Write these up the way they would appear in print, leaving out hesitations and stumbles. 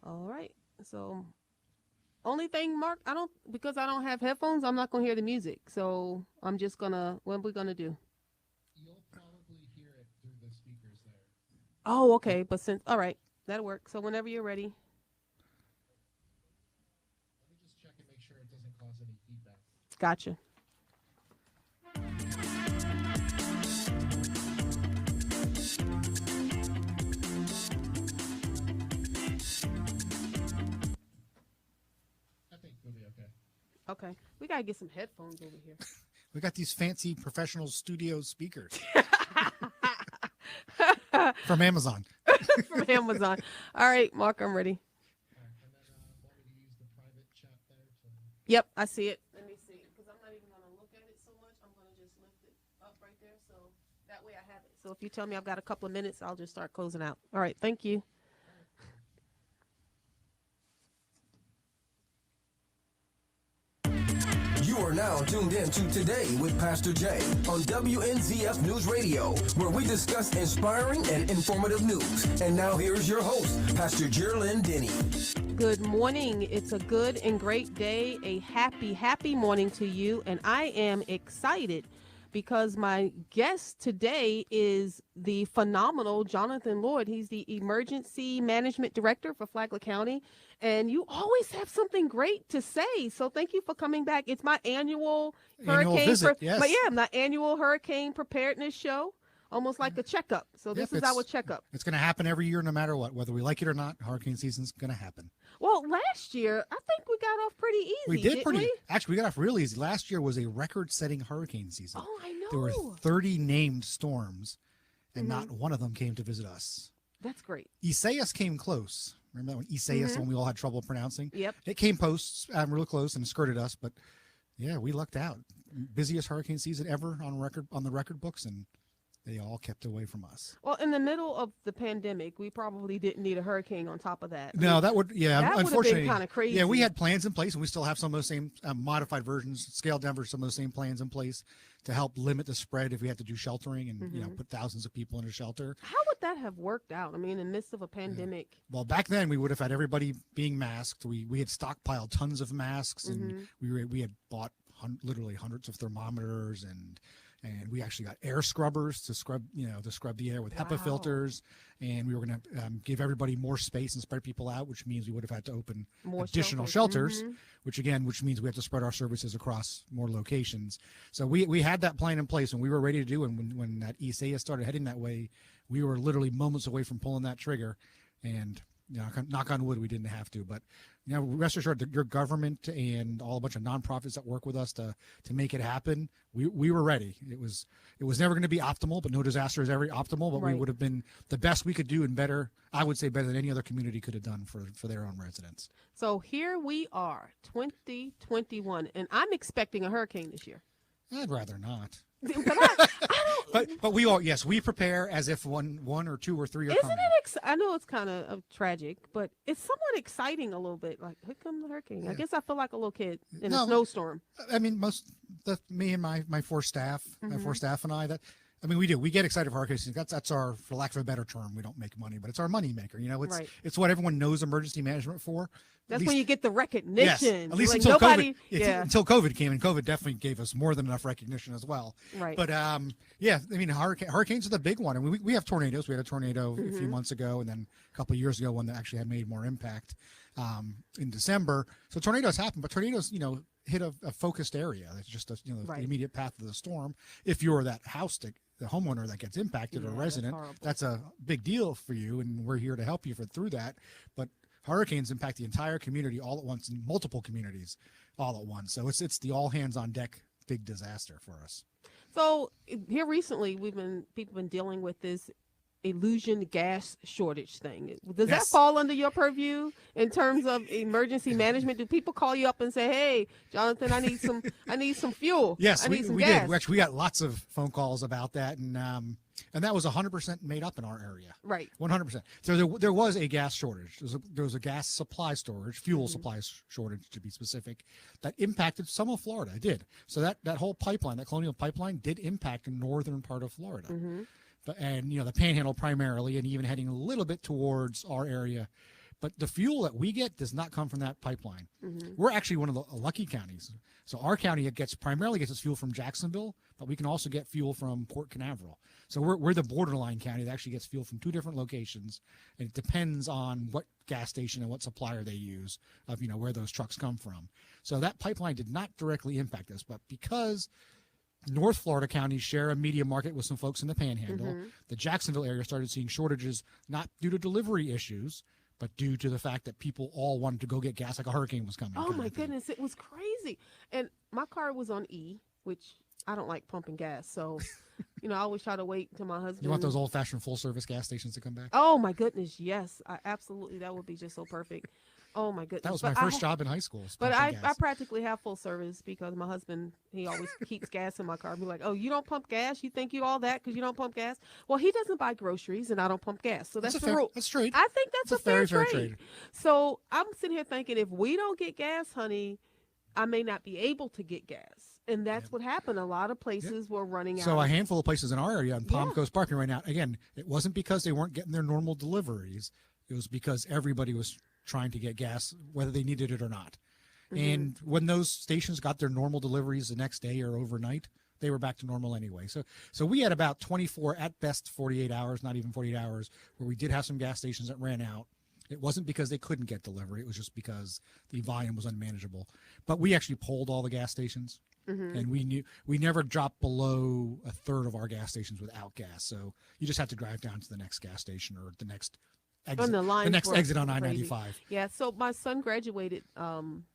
All right. So, only thing, Mark, because I don't have headphones, I'm not going to hear the music. So, I'm just going to, what are we going to do? You'll probably hear it through the speakers there. Oh, okay. But all right, that'll work. So, whenever you're ready. Let me just check and make sure it doesn't cause any feedback. Gotcha. I think we'll be okay. Okay. We got to get some headphones over here. We got these fancy professional studio speakers from Amazon. From Amazon. All right, Mark, I'm ready. All right, and then want me to use the private chat there to... Yep, I see it. Let me see, because I'm not even going to look at it so much. I'm going to just lift it up right there, so that way I have it. So if you tell me I've got a couple of minutes, I'll just start closing out. All right, thank you. You are now tuned in to Today with Pastor Jay on WNZF News Radio, where we discuss inspiring and informative news. And now here's your host, Pastor Jerlyn Denny. Good morning. It's a good and great day, a happy morning to you. And I am excited because my guest today is the phenomenal Jonathan Lloyd. He's the Emergency Management Director for Flagler County. And you always have something great to say. So thank you for coming back. It's my annual hurricane visit, yes. my annual hurricane preparedness show. Almost like a checkup. So this is our checkup. It's going to happen every year, no matter what, whether we like it or not. Hurricane season's going to happen. Well, last year, I think we got off pretty easy. We did pretty. Actually, we got off real easy. Last year was a record-setting hurricane season. Oh, I know. There were 30 named storms, and not one of them came to visit us. That's great. Isaias came close. Remember that one? Isaias, when we all had trouble pronouncing? Yep. It came real close and skirted us, but yeah, we lucked out. Busiest hurricane season ever on the record books, and they all kept away from us. Well, in the middle of the pandemic, we probably didn't need a hurricane on top of that. No, that would, that unfortunately, been kind of crazy. Yeah, we had plans in place, and we still have some of those same modified versions, scaled down for some of those same plans in place to help limit the spread if we had to do sheltering and put thousands of people in a shelter. How would that have worked out? I mean, in the midst of a pandemic. Yeah. Well, back then we would have had everybody being masked. We had stockpiled tons of masks, and we had bought literally hundreds of thermometers and we actually got air scrubbers to scrub the air with HEPA filters, and we were going to give everybody more space and spread people out, which means we would have had to open more additional shelters, which means we have to spread our services across more locations. So we had that plan in place, and we were ready to do. And when that Isaias started heading that way, we were literally moments away from pulling that trigger. And knock on wood, we didn't have to, but rest assured that your government and a bunch of nonprofits that work with us to make it happen, we were ready. It was never going to be optimal, but no disaster is ever optimal, but we would have been the best we could do, and better, I would say better than any other community could have done for their own residents. So here we are, 2021, and I'm expecting a hurricane this year. I'd rather not. But but we all, yes, we prepare as if one or two or three are coming. I know it's kind of tragic, but it's somewhat exciting a little bit. Like, here comes the hurricane. Yeah. I guess I feel like a little kid in a snowstorm. I mean, me and my four staff, and I, we get excited for hurricanes. That's our, for lack of a better term, we don't make money, but it's our money maker. It's what everyone knows emergency management for. That's when you get the recognition. Yes, at least like until nobody, COVID. Until COVID came, and COVID definitely gave us more than enough recognition as well. Right. But hurricanes are the big one. I mean, we have tornadoes. We had a tornado a few months ago, and then a couple of years ago, one that actually had made more impact in December. So tornadoes happen, but tornadoes, hit a focused area. It's just the immediate path of the storm. If you're that house the homeowner that gets impacted or resident, that's a big deal for you, and we're here to help you through that. But hurricanes impact the entire community all at once, in multiple communities all at once. So it's the all hands on deck big disaster for us. So here recently, people been dealing with this illusion gas shortage thing. Does that fall under your purview in terms of emergency management? Do people call you up and say, "Hey, Jonathan, I need some fuel"? Yes, we did. Actually, we got lots of phone calls about that, and that was 100% made up in our area. Right. 100%. So there was a gas shortage. There was a gas supply fuel supply shortage to be specific, that impacted some of Florida. It did. So that whole pipeline, that Colonial Pipeline, did impact the northern part of Florida. And the Panhandle primarily, and even heading a little bit towards our area. But the fuel that we get does not come from that pipeline. Mm-hmm. We're actually one of the lucky counties. So our county primarily gets its fuel from Jacksonville, but we can also get fuel from Port Canaveral. So we're the borderline county that actually gets fuel from 2 different locations, and it depends on what gas station and what supplier they use of where those trucks come from. So that pipeline did not directly impact us, but because North Florida counties share a media market with some folks in the Panhandle, the Jacksonville area started seeing shortages not due to delivery issues, but due to the fact that people all wanted to go get gas like a hurricane was coming. Oh my goodness, it was crazy. And my car was on E, which I don't like pumping gas. So, I always try to wait until my husband. You want those old-fashioned full-service gas stations to come back? Oh my goodness, yes. Absolutely. That would be just so perfect. Oh my goodness. That was my first job in high school. But I practically have full service because my husband, he always keeps gas in my car. Be like, oh, you don't pump gas? You think you all that because you don't pump gas? Well, he doesn't buy groceries and I don't pump gas. So that's the rule. That's trade. I think that's a fair fair trade. trade. So I'm sitting here thinking, if we don't get gas, honey, I may not be able to get gas. And that's what happened. A lot of places were running out. So a handful of places in our area on Palm Coast Parking right now, again, it wasn't because they weren't getting their normal deliveries. It was because everybody was trying to get gas, whether they needed it or not. And when those stations got their normal deliveries the next day or overnight, they were back to normal anyway. So we had about 24, at best 48 hours, not even 48 hours, where we did have some gas stations that ran out. It wasn't because they couldn't get delivery. It was just because the volume was unmanageable. But we actually polled all the gas stations, and we never dropped below a third of our gas stations without gas. So you just have to drive down to the next gas station or the next exit, the next exit on I-95. Yeah, so my son graduated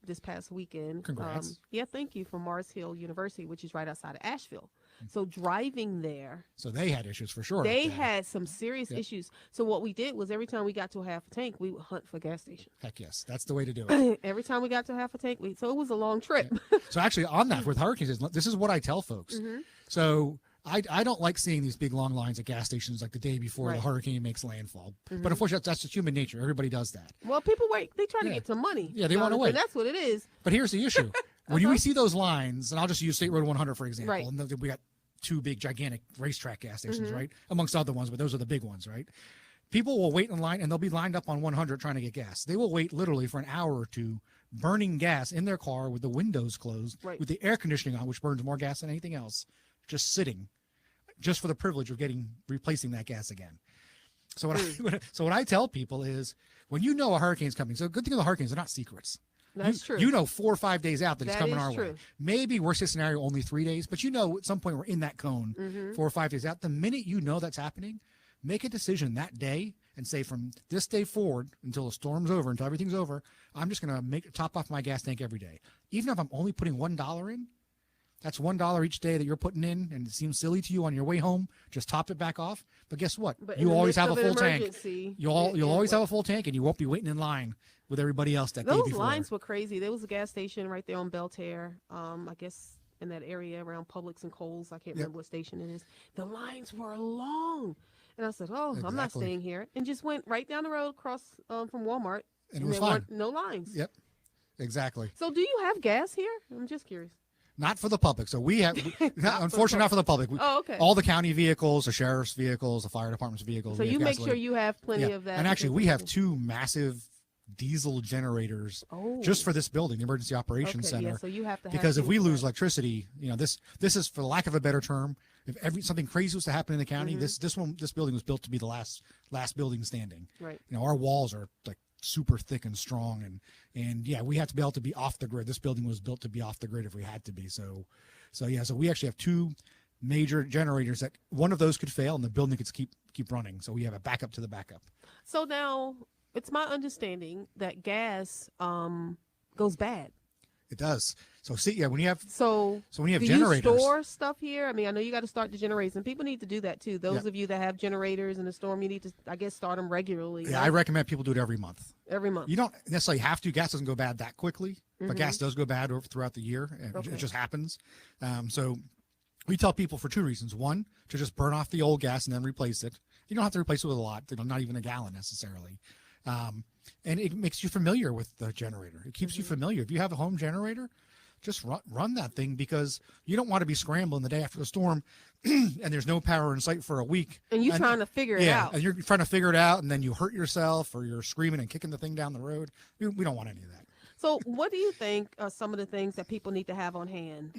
this past weekend. Congrats. Thank you, from Mars Hill University, which is right outside of Asheville. So driving there. So they had issues for sure. They had some serious issues. So what we did was every time we got to a half a tank, we would hunt for gas stations. Heck yes, that's the way to do it. Every time we got to half a tank, so it was a long trip. So actually on that, with hurricanes, this is what I tell folks. So I don't like seeing these big long lines at gas stations like the day before the hurricane makes landfall. But unfortunately, that's just human nature. Everybody does that. Well, people wait. They try to get some money. Yeah, they want to wait. That's what it is. But here's the issue. When we see those lines, and I'll just use State Road 100, for example, and we got 2 big, gigantic racetrack gas stations, right? Amongst other ones, but those are the big ones, right? People will wait in line, and they'll be lined up on 100 trying to get gas. They will wait literally for an hour or two, burning gas in their car with the windows closed, with the air conditioning on, which burns more gas than anything else, just sitting, just for the privilege of replacing that gas again. So what I tell people is, when you know a hurricane's coming, so the good thing about hurricanes, they're not secrets. That's true. 4 or 5 days out that it's coming our way. Maybe worst case scenario, only 3 days, but at some point we're in that cone 4 or 5 days out. The minute you know that's happening, make a decision that day and say, from this day forward until the storm's over, until everything's over, I'm just going to top off my gas tank every day. Even if I'm only putting $1 in, that's $1 each day that you're putting in, and it seems silly to you on your way home. Just top it back off. But guess what? You always have a full tank. You'll always have a full tank, and you won't be waiting in line with everybody else that day before. Those lines were crazy. There was a gas station right there on Belterre. I guess in that area around Publix and Kohl's. I can't remember what station it is. The lines were long, and I said, I'm not staying here, and just went right down the road across from Walmart, and it was fine. No lines. Yep, exactly. So do you have gas here? I'm just curious. Not for the public. So we have, unfortunately, not for the public. Okay. All the county vehicles, the sheriff's vehicles, the fire department's vehicles. So you make sure you have plenty of that. And actually, we have 2 massive diesel generators just for this building, the Emergency Operations Center. Yeah, so you have to have, because if we lose electricity, this is, for lack of a better term, if something crazy was to happen in the county, this building was built to be the last building standing. Right. Our walls are like super thick and strong, and we have to be able to be off the grid. This building was built to be off the grid if we had to be. So we actually have 2 major generators that one of those could fail and the building could keep running. So we have a backup to the backup. So now it's my understanding that gas goes bad. It does. So when you have do generators, you store stuff here? I mean, I know you got to start the generators, and people need to do that too. Those of you that have generators in the storm, you need to, I guess, start them regularly. Yeah, right? I recommend people do it every month. Every month. You don't necessarily have to. Gas doesn't go bad that quickly, but gas does go bad throughout the year. And it just happens. So we tell people for 2 reasons. One, to just burn off the old gas and then replace it. You don't have to replace it with a lot. Not even a gallon necessarily. And it makes you familiar with the generator. It keeps you familiar. If you have a home generator, just run that thing, because you don't want to be scrambling the day after the storm and there's no power in sight for a week. And you're trying to figure it out. And you're trying to figure it out, and then you hurt yourself, or you're screaming and kicking the thing down the road. We don't want any of that. So what do you think are some of the things that people need to have on hand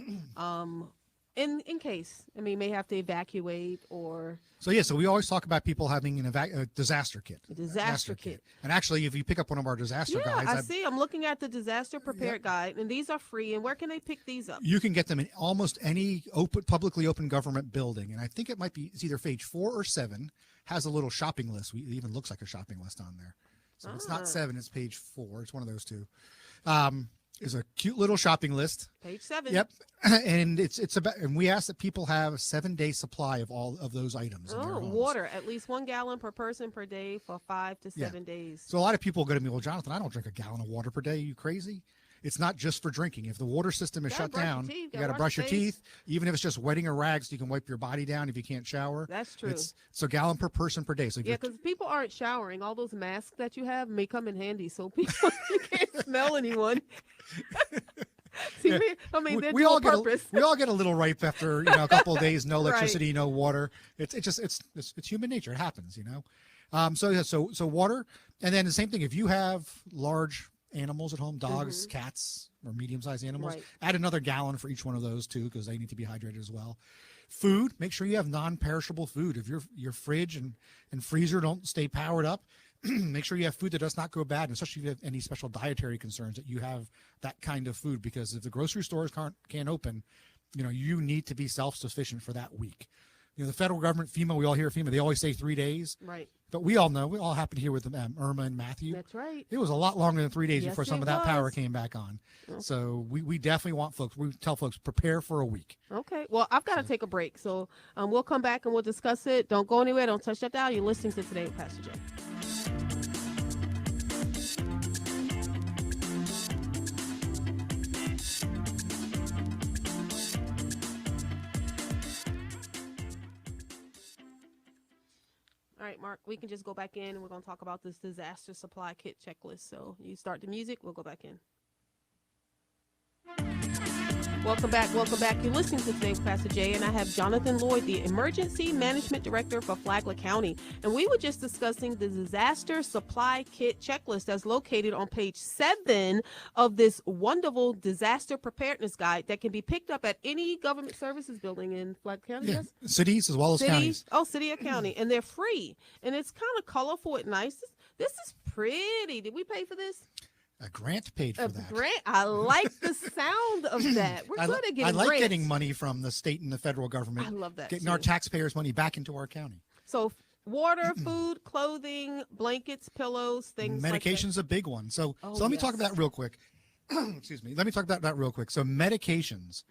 in case, I mean, may have to evacuate or... So we always talk about people having a disaster kit. A disaster kit. And actually, if you pick up one of our disaster guides... I'm looking at the disaster prepared guide, and these are free. And where can they pick these up? You can get them in almost any publicly open government building. And I think it's either page 4 or 7, has a little shopping list. It even looks like a shopping list on there. So it's not 7, it's page 4. It's one of those two. Is a cute little shopping list. Page 7. Yep. And it's about, and we ask that people have a 7-day supply of all of those items. In their homes. Water, at least 1 gallon per person per day for 5 to 7 days. So a lot of people go to me, well, Jonathan, I don't drink a gallon of water per day. Are you crazy? It's not just for drinking. If the water system is shut down, you got to brush your teeth. Even if it's just wetting a rag so you can wipe your body down if you can't shower. That's true. So gallon per person per day. So yeah, because people aren't showering. All those masks that you have may come in handy, so people you can't smell anyone. See, I mean, we all get a little ripe after a couple of days, no electricity, right. No water. It's human nature. It happens, So water, and then the same thing. If you have large animals at home, dogs, cats, or medium-sized animals, right. Add another gallon for each one of those too, because they need to be hydrated as well. Food, make sure you have non-perishable food. If your fridge and freezer don't stay powered up, make sure you have food that does not go bad, and especially if you have any special dietary concerns, that you have that kind of food, because if the grocery stores can't open, you need to be self-sufficient for that week. The federal government, FEMA, we all hear FEMA, they always say 3 days. Right. But we all know, we all happen to hear with Irma and Matthew. That's right. It was a lot longer than 3 days before some of that power came back on. Okay. So we definitely want we tell folks, prepare for a week. Okay. Well, I've got to take a break. So we'll come back and we'll discuss it. Don't go anywhere. Don't touch that dial. You're listening to Today with Pastor Jay. All right, Mark, we can just go back in and we're going to talk about this disaster supply kit checklist. So you start the music, we'll go back in. Welcome back. You're listening to Today with Pastor Jay, and I have Jonathan Lloyd, the Emergency Management Director for Flagler County. And we were just discussing the disaster supply kit checklist that's located on page 7 of this wonderful disaster preparedness guide that can be picked up at any government services building in Flagler County. Yeah. Yes? Cities as well as counties. Oh, city or county. And they're free. And it's kind of colorful and nice. This is pretty. Did we pay for this? A grant paid for that. Grant. I like the sound of that. We're good at getting grants. Getting money from the state and the federal government. I love that. Getting our taxpayers' money back into our county. So water, food, clothing, blankets, pillows, things like that. Medication's a big one. So let me talk about that real quick. Excuse me. Let me talk about that real quick. So medications,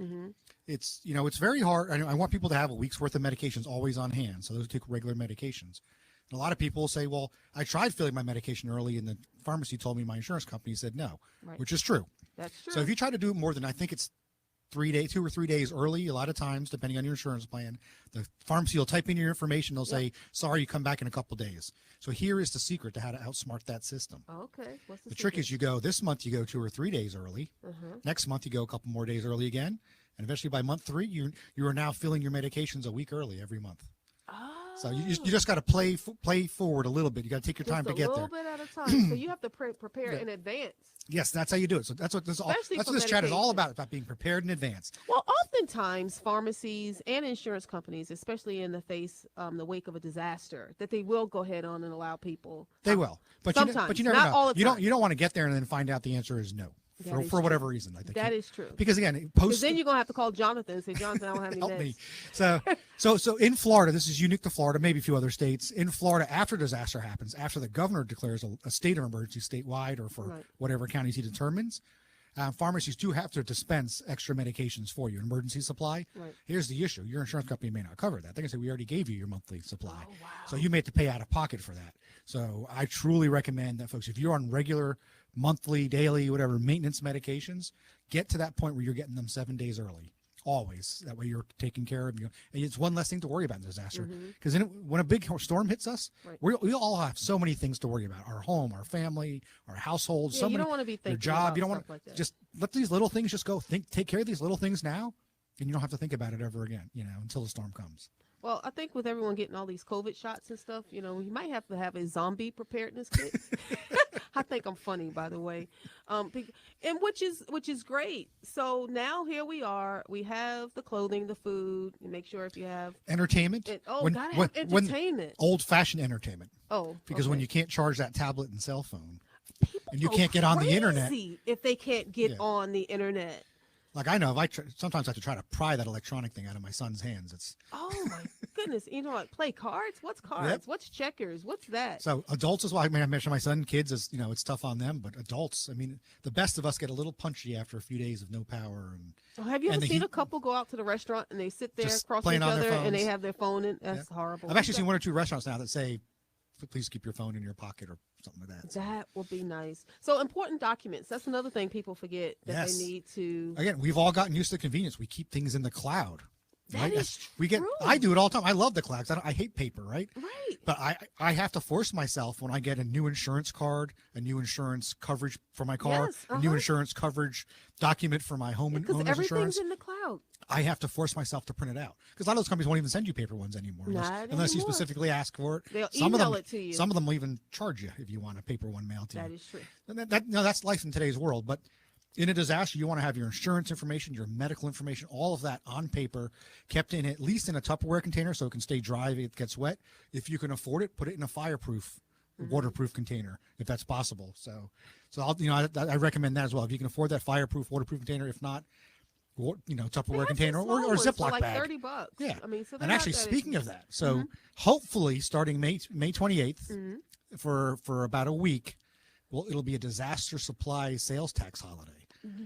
it's very hard. I want people to have a week's worth of medications always on hand. So those take regular medications. And a lot of people say, well, I tried filling my medication early and the pharmacy told me my insurance company said no, which is true. That's true. So if you try to do it more than, I think it's 2 or 3 days early, a lot of times, depending on your insurance plan, the pharmacy will type in your information. They'll say, sorry, you come back in a couple days. So here is the secret to how to outsmart that system. Okay. What's the trick is this month you go 2 or 3 days early. Next month you go a couple more days early again. And eventually by month 3, you are now filling your medications a week early every month. So you just got to play forward a little bit. You got to take your time to get there. A little bit at a time. So you have to prepare in advance. Yes, that's how you do it. So that's what this chat is all about being prepared in advance. Well, oftentimes pharmacies and insurance companies, especially in the wake of a disaster, that they will go ahead on and allow people. They will, but sometimes, you never not know. all the time. You don't want to get there and then find out the answer is no. For whatever reason, I think that is true. Because again, then you're gonna have to call Jonathan and say, Jonathan, I don't have any help meds. me. So in Florida, this is unique to Florida, maybe a few other states. In Florida, after disaster happens, after the governor declares a state of emergency statewide or for whatever counties he determines, pharmacies do have to dispense extra medications for you, an emergency supply. Right. Here's the issue: your insurance company may not cover that. They're gonna say, we already gave you your monthly supply, so you may have to pay out of pocket for that. So I truly recommend that, folks, if you're on regular monthly, daily, whatever maintenance medications, get to that point where you're getting them 7 days early. always. That way you're taken care of. And it's one less thing to worry about in disaster. Mm-hmm. Because when a big storm hits us, Right. we all have so many things to worry about: our home, our family, our household. Yeah, so you many, don't want to be thinking your job. about You don't stuff want to like that. just let these little things just go. Take care of these little things now, and you don't have to think about it ever again. Until the storm comes. Well, I think with everyone getting all these COVID shots and stuff, you might have to have a zombie preparedness kit. I think I'm funny, by the way, and which is great. So now here we are. We have the clothing, the food. You make sure if you have Entertainment. gotta have entertainment. Old-fashioned entertainment. Oh, Because when okay. you can't charge that tablet and cell phone, People and you go can't get on the internet. crazy if they can't get Yeah. on the internet. like I know, if sometimes I have to try to pry that electronic thing out of my son's hands. It's Oh my goodness! What? Play cards? What's cards? Yep. What's checkers? What's that? so adults as well. I mentioned my son, kids is it's tough on them, but adults. I mean, the best of us get a little punchy after a few days of no power and Oh, have you and ever the seen heat- a couple go out to the restaurant and they sit there Just across playing each on their other and they phones. have their phone in? That's horrible. I've actually seen one or two restaurants now that say, please keep your phone in your pocket or something like that. That will be nice. So important documents. That's another thing people forget that Yes. they need to. Again, we've all gotten used to the convenience. We keep things in the cloud. That Right? is we get. true. I do it all the time. I love the cloud. I hate paper, right? Right. But I have to force myself when I get a new insurance card, a new insurance coverage for my car, Yes, a new uh-huh. insurance coverage document for my home and Because owner's everything's insurance. in the cloud. I have to force myself to print it out because a lot of those companies won't even send you paper ones anymore Not unless you anymore. specifically ask for it. They'll Some of email them, it to you. Some of them will even charge you if you want a paper one mailed to That you. is true. And that's life in today's world. But in a disaster, you want to have your insurance information, your medical information, all of that on paper, kept in at least in a Tupperware container so it can stay dry if it gets wet. If you can afford it, put it in a fireproof, waterproof container if that's possible. So I recommend that as well. If you can afford that fireproof, waterproof container, if not, Tupperware container or Ziploc like bag. $30. Yeah. I mean, so And actually, speaking of that, so hopefully starting May 28th for about a week, it'll be a disaster supply sales tax holiday.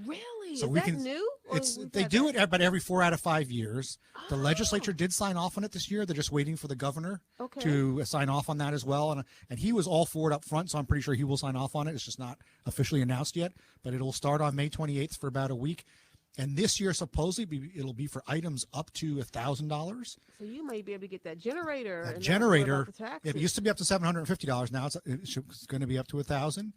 Really? So is we that can- new? Or we've They had do that? it about every 4 out of 5 years. The Oh. legislature did sign off on it this year. They're just waiting for the governor Okay. to sign off on that as well. And he was all for it up front, so I'm pretty sure he will sign off on it. It's just not officially announced yet, but it'll start on May 28th for about a week. And this year, supposedly, it'll be for items up to $1,000. So you may be able to get that generator. That and not generator, worry about the taxes. it used to be up to $750. Now it's going to be up to $1,000.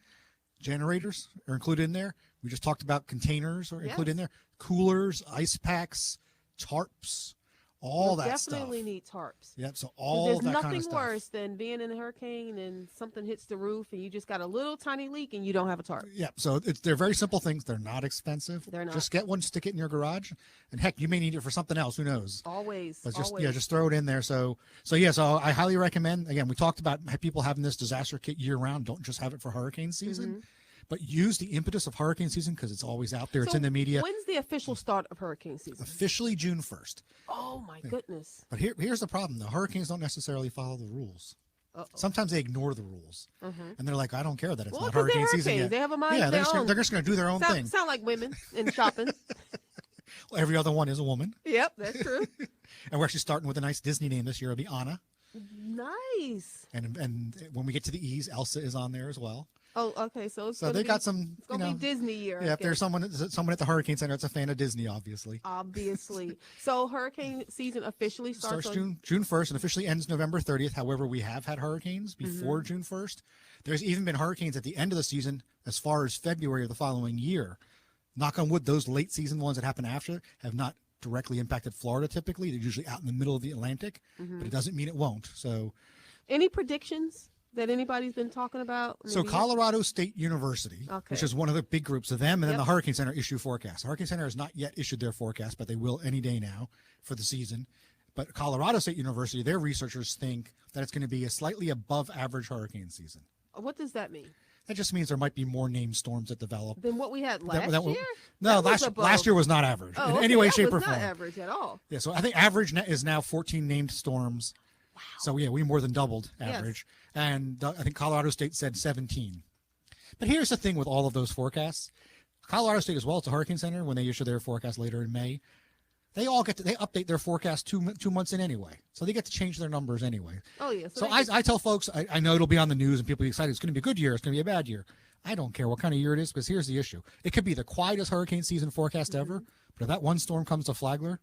Generators are included in there. We just talked about containers are included in there. Coolers, ice packs, tarps, all You'll that stuff. definitely need tarps. Yep. So 'Cause all there's that kind nothing of stuff. worse than being in a hurricane and something hits the roof and you just got a little tiny leak and you don't have a tarp. Yep. So they're very simple things. They're not expensive. They're not. Just get one, stick it in your garage, and heck, you may need it for something else. Who knows? Always. But just always. just throw it in there. So I highly recommend. Again, we talked about people having this disaster kit year round. Don't just have it for hurricane season, but use the impetus of hurricane season because it's always out there. It's So in the media. When's the official start of hurricane season? Officially June 1st. Oh my goodness. But here's the problem: though, hurricanes don't necessarily follow the rules. Uh-oh. Sometimes they ignore the rules, and they're like, "I don't care that it's Well, not 'cause they're hurricane season hurricanes. yet." They have a mind Yeah, of their they're own. just going to do their own thing. Sound like women in shopping. Well, every other one is a woman, Yep, that's true. and we're actually starting with a nice Disney name this year. It'll be Anna, Nice. and when we get to the E's, Elsa is on there as well. Oh, okay. So it's So gonna they be, got some, It's gonna be Disney year. yeah. I If there's guess. someone at the Hurricane Center that's a fan of Disney, obviously. Obviously. So hurricane season officially starts on June 1st and officially ends November 30th. However, we have had hurricanes before June 1st. There's even been hurricanes at the end of the season as far as February of the following year. Knock on wood, those late season ones that happen after have not directly impacted Florida typically. They're usually out in the middle of the Atlantic, but it doesn't mean it won't. So Any predictions that anybody's been talking about? So Maybe- Colorado State University, Okay. which is one of the big groups of them, and then Yep. the Hurricane Center issue forecast. The Hurricane Center has not yet issued their forecast, but they will any day now for the season. But Colorado State University, their researchers think that it's going to be a slightly above average hurricane season. What does that mean? That just means there might be more named storms that develop. Than what we had last That- year? No, That was last above. year was not average Oh, in okay, any way, that shape, was or not form. average at all. Yeah, so I think average is now 14 named storms. Wow. So yeah, we more than doubled Yes. average, and I think Colorado State said 17. But here's the thing with all of those forecasts: Colorado State as well, it's a Hurricane Center. When they issue their forecast later in May, they update their forecast two months in anyway, so they get to change their numbers anyway. Oh, yeah. So they I tell folks, I know it'll be on the news and people be excited. It's going to be a good year. It's going to be a bad year. I don't care what kind of year it is, because here's the issue: it could be the quietest hurricane season forecast ever, But if that one storm comes to Flagler,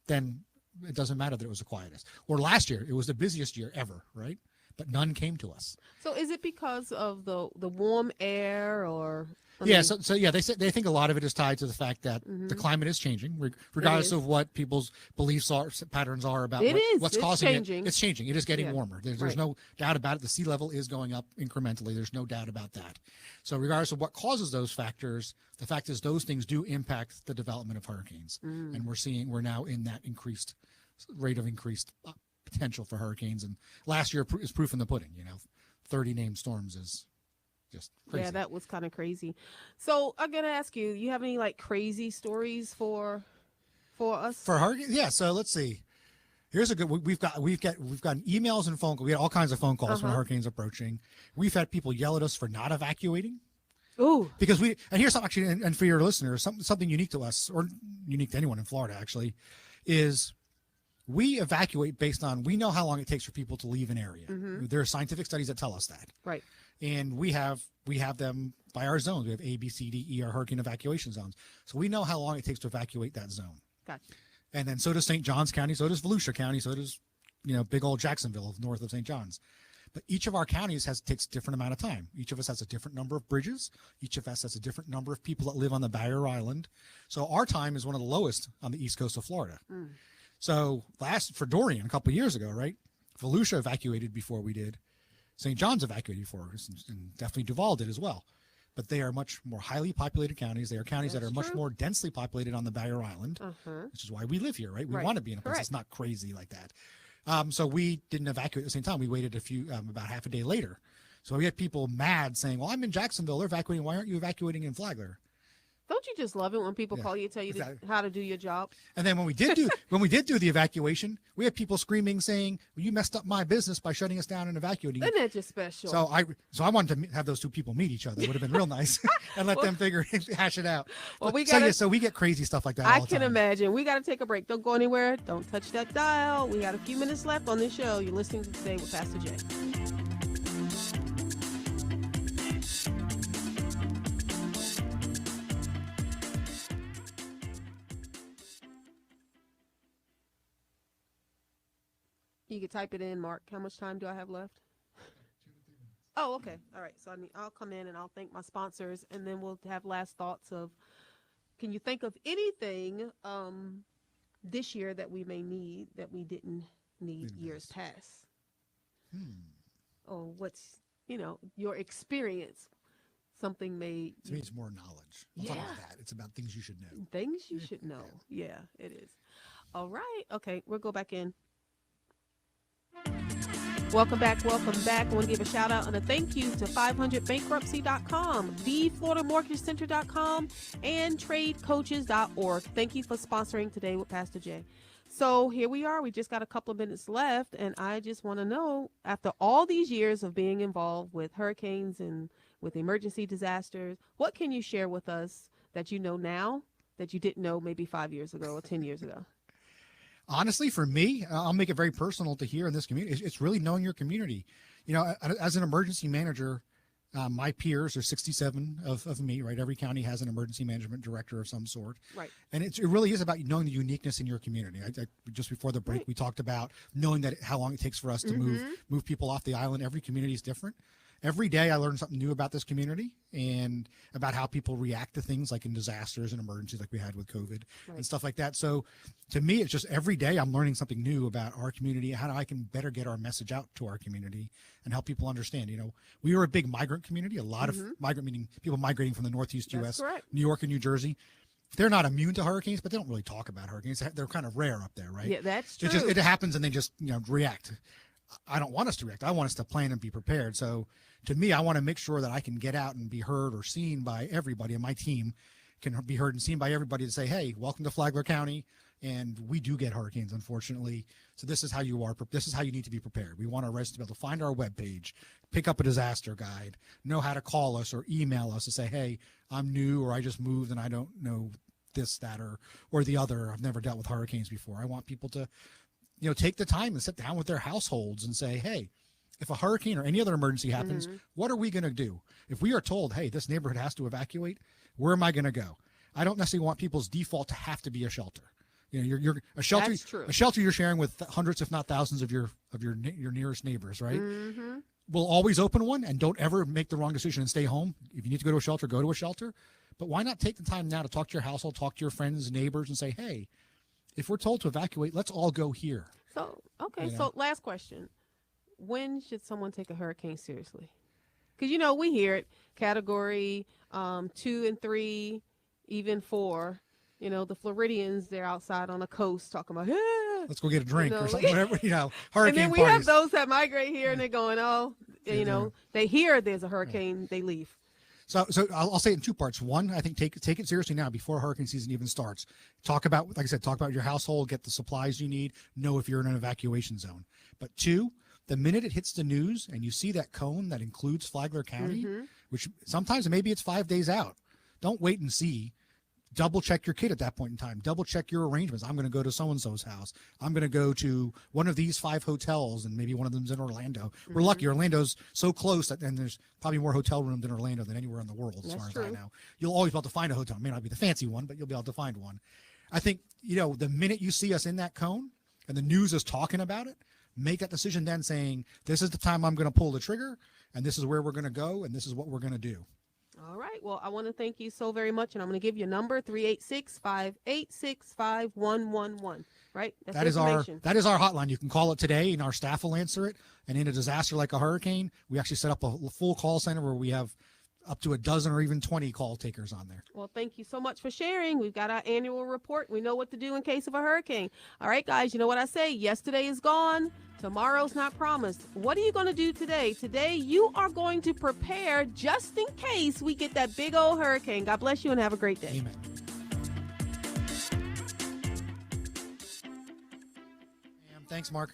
then it doesn't matter that it was the quietest. Or last year, it was the busiest year ever, right? But none came to us. So is it because of the warm air or? Yeah, so yeah, they think a lot of it is tied to the fact that the climate is changing, regardless of what people's beliefs are, patterns are about what's causing changing. it. It's changing. It is getting warmer. There's Right. no doubt about it. The sea level is going up incrementally. There's no doubt about that. So regardless of what causes those factors, the fact is those things do impact the development of hurricanes, and we're now in that increased rate of increased potential for hurricanes. And last year is proof in the pudding. 30 named storms is just crazy. Yeah, that was kind of crazy. So I'm gonna ask you, you have any like crazy stories for us? For hurricanes? Yeah. So let's see. Here's a good. We've got emails and phone calls. We had all kinds of phone calls when hurricanes approaching. We've had people yell at us for not evacuating. Ooh. Because and here's something actually, and for your listeners, something unique to us, or unique to anyone in Florida actually, is we evacuate based on, we know how long it takes for people to leave an area. There are scientific studies that tell us that. Right. And we have them by our zones. We have A, B, C, D, E, our hurricane evacuation zones. So we know how long it takes to evacuate that zone. Gotcha. And then so does St. Johns County, so does Volusia County, so does, big old Jacksonville north of St. Johns. But each of our counties takes a different amount of time. Each of us has a different number of bridges. Each of us has a different number of people that live on the barrier island. So our time is one of the lowest on the east coast of Florida. So for Dorian a couple of years ago, right? Volusia evacuated before we did. St. John's evacuated before us, and definitely Duval did as well. But they are much more highly populated counties. They are counties that are much more densely populated on the barrier island, which is why we live here, right? We want to be in a place that's not crazy like that. So we didn't evacuate at the same time. We waited about half a day later. So we had people mad saying, well, I'm in Jacksonville. They're evacuating. Why aren't you evacuating in Flagler? Don't you just love it when people call you, tell you how to do your job? And then when we did do the evacuation, we had people screaming, saying, well, "You messed up my business by shutting us down and evacuating." Isn't that just special? So I wanted to have those two people meet each other. It would have been real nice, and let them hash it out. Well, so we get crazy stuff like that. I all the can time. imagine. We got to take a break. Don't go anywhere. Don't touch that dial. We got a few minutes left on this show. You're listening to Today with Pastor Jay. You can type it in, Mark. How much time do I have left? 2 to 3 minutes. Oh, okay. All right. So I'll come in and I'll thank my sponsors, and then we'll have last thoughts of, can you think of anything this year that we may need that we didn't need years past? Or what's, your experience? Something may... To me, it's more knowledge. I'm talking about that. It's about things you should know. Things you should know. Yeah, it is. All right. Okay, we'll go back in. Welcome back. I want to give a shout out and a thank you to 500bankruptcy.com, thefloridamortgagecenter.com, and tradecoaches.org. Thank you for sponsoring Today with Pastor Jay. So here we are. We just got a couple of minutes left, and I just want to know, after all these years of being involved with hurricanes and with emergency disasters, what can you share with us that you know now that you didn't know maybe 5 years ago or 10 years ago? Honestly, for me, I'll make it very personal to here in this community. It's really knowing your community. As an emergency manager, my peers are 67 of me, right? Every county has an emergency management director of some sort. Right. And it really is about knowing the uniqueness in your community. Just before the break, we talked about knowing that how long it takes for us to move people off the island. Every community is different. Every day I learn something new about this community and about how people react to things like in disasters and emergencies like we had with COVID and stuff like that. So to me, it's just every day I'm learning something new about our community, how I can better get our message out to our community and help people understand. We are a big migrant community, a lot of migrant, meaning people migrating from the Northeast U.S., correct. New York and New Jersey. They're not immune to hurricanes, but they don't really talk about hurricanes. They're kind of rare up there, right? Yeah, that's true. It happens and they just, react. I don't want us to react. I want us to plan and be prepared. So to me, I want to make sure that I can get out and be heard or seen by everybody, and my team can be heard and seen by everybody to say, hey, welcome to Flagler County. And we do get hurricanes, unfortunately. So this is how you are. This is how you need to be prepared. We want our residents to be able to find our webpage, pick up a disaster guide, know how to call us or email us to say, hey, I'm new or I just moved and I don't know this, that, or the other. I've never dealt with hurricanes before. I want people to take the time and sit down with their households and say, hey, if a hurricane or any other emergency happens, what are we going to do? If we are told, hey, this neighborhood has to evacuate, where am I going to go? I don't necessarily want people's default to have to be a shelter. You know, you're a shelter. That's true. A shelter you're sharing with hundreds, if not thousands, of your nearest neighbors, right? Mm-hmm. We'll always open one, and don't ever make the wrong decision and stay home. If you need to go to a shelter, go to a shelter. But why not take the time now to talk to your household, talk to your friends, neighbors, and say, hey, if we're told to evacuate, let's all go here. So, okay. You know? So last question. When should someone take a hurricane seriously? Because, you know, we hear it, category 2 and 3, even 4. You know, the Floridians, they're outside on the coast talking about, Let's go get a drink or know, something, whatever, you know, hurricane and then we parties. have those that migrate here and they're going, oh, Yeah, you know, they hear there's a hurricane, they leave. So I'll say it in 2 parts. One, I think take it seriously now before hurricane season even starts. Talk about, like I said, talk about your household, get the supplies you need, know if you're in an evacuation zone. But 2, the minute it hits the news and you see that cone that includes Flagler County, which sometimes maybe it's 5 days out, don't wait and see. Double check your kid at that point in time. Double check your arrangements. I'm going to go to so-and-so's house. I'm going to go to one of these 5 hotels, and maybe one of them's in Orlando. We're lucky. Orlando's so close that, and there's probably more hotel rooms in Orlando than anywhere in the world, as far as I know. You'll always be able to find a hotel. It may not be the fancy one, but you'll be able to find one. I think, you know, the minute you see us in that cone and the news is talking about it, make that decision then saying, this is the time I'm going to pull the trigger, and this is where we're going to go, and this is what we're going to do. All right. Well, I want to thank you so very much, and I'm going to give you a number, 386-586-5111. Right? That is our hotline. You can call it today, and our staff will answer it. And in a disaster like a hurricane, we actually set up a full call center where we have up to a dozen or even 20 call takers on there. Well, thank you so much for sharing. We've got our annual report. We know what to do in case of a hurricane. All right, guys, you know what I say? Yesterday is gone. Tomorrow's not promised. What are you going to do today? Today, you are going to prepare just in case we get that big old hurricane. God bless you and have a great day. Amen. Thanks, Mark.